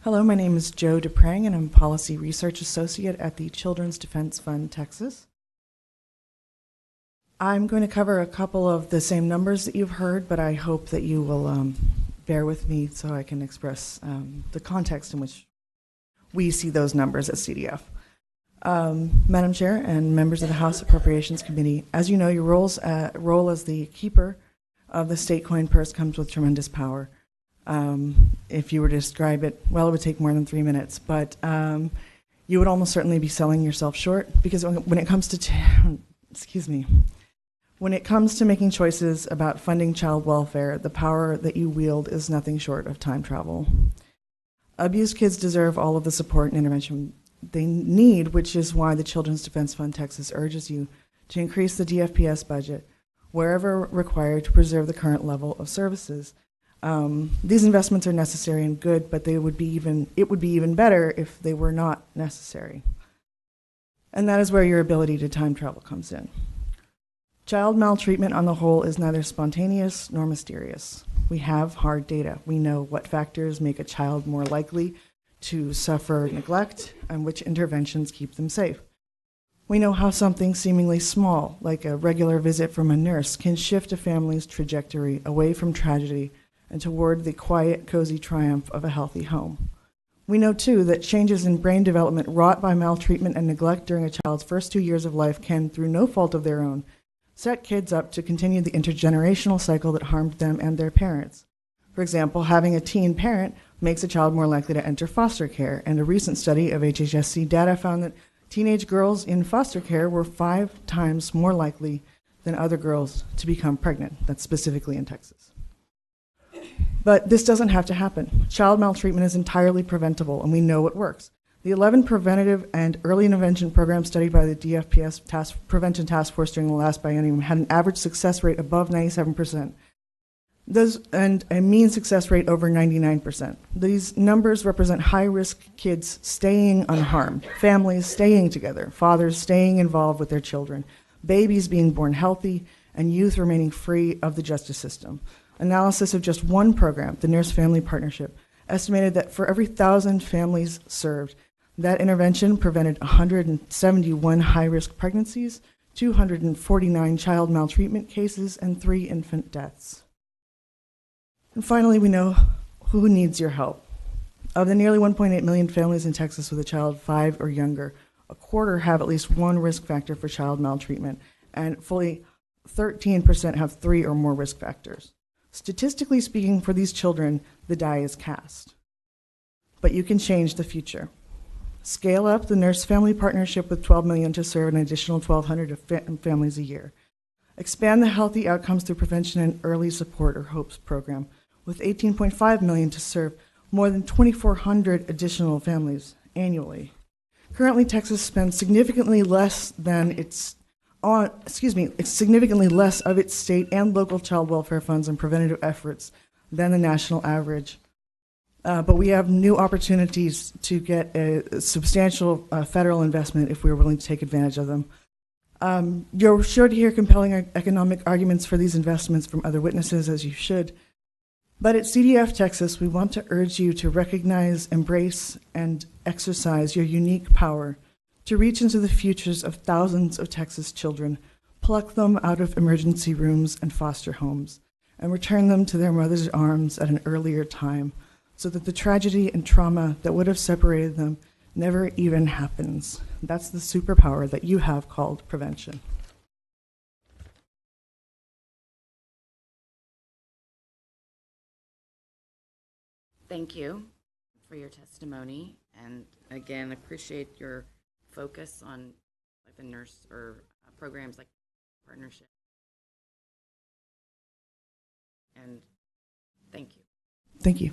Hello, my name is Joe Deprang, and I'm Policy Research Associate at the Children's Defense Fund, Texas. I'm going to cover a couple of the same numbers that you've heard, but I hope that you will bear with me so I can express the context in which we see those numbers at CDF. Madam Chair and members of the House Appropriations Committee, as you know, your role as the keeper of the state coin purse comes with tremendous power. If you were to describe it, well, it would take more than 3 minutes, but you would almost certainly be selling yourself short, because when it comes to, when it comes to making choices about funding child welfare, the power that you wield is nothing short of time travel. Abused kids deserve all of the support and intervention they need, which is why the Children's Defense Fund Texas urges you to increase the DFPS budget wherever required to preserve the current level of services. These investments are necessary and good, but it would be even better if they were not necessary. And that is where your ability to time travel comes in. Child maltreatment on the whole is neither spontaneous nor mysterious. We have hard data. We know what factors make a child more likely to suffer neglect and which interventions keep them safe. We know how something seemingly small, like a regular visit from a nurse, can shift a family's trajectory away from tragedy and toward the quiet, cozy triumph of a healthy home. We know, too, that changes in brain development wrought by maltreatment and neglect during a child's first 2 years of life can, through no fault of their own, set kids up to continue the intergenerational cycle that harmed them and their parents. For example, having a teen parent makes a child more likely to enter foster care, and a recent study of HHSC data found that teenage girls in foster care were 5 times more likely than other girls to become pregnant. That's specifically in Texas. But this doesn't have to happen. Child maltreatment is entirely preventable, and we know it works. The 11 preventative and early intervention programs studied by the DFPS Prevention Task Force during the last biennium had an average success rate above 97%, and a mean success rate over 99%. These numbers represent high-risk kids staying unharmed, families staying together, fathers staying involved with their children, babies being born healthy, and youth remaining free of the justice system. Analysis of just one program, the Nurse Family Partnership, estimated that for every 1,000 families served, that intervention prevented 171 high-risk pregnancies, 249 child maltreatment cases, and 3 infant deaths. And finally, we know who needs your help. Of the nearly 1.8 million families in Texas with a child 5 or younger, a quarter have at least one risk factor for child maltreatment, and fully 13% have 3 or more risk factors. Statistically speaking, for these children, the die is cast. But you can change the future. Scale up the Nurse Family Partnership with $12 million to serve an additional 1,200 families a year. Expand the Healthy Outcomes Through Prevention and Early Support, or HOPES program, with $18.5 million to serve more than 2,400 additional families annually. Currently, Texas spends significantly less of its state and local child welfare funds and preventative efforts than the national average. But we have new opportunities to get a substantial federal investment if we're willing to take advantage of them. You're sure to hear compelling economic arguments for these investments from other witnesses, as you should. But at CDF Texas, we want to urge you to recognize, embrace, and exercise your unique power to reach into the futures of thousands of Texas children, pluck them out of emergency rooms and foster homes, and return them to their mother's arms at an earlier time, so that the tragedy and trauma that would have separated them never even happens. That's the superpower that you have called prevention. Thank you for your testimony, and again, appreciate your focus on like the nurse or programs like partnership. And thank you. Thank you.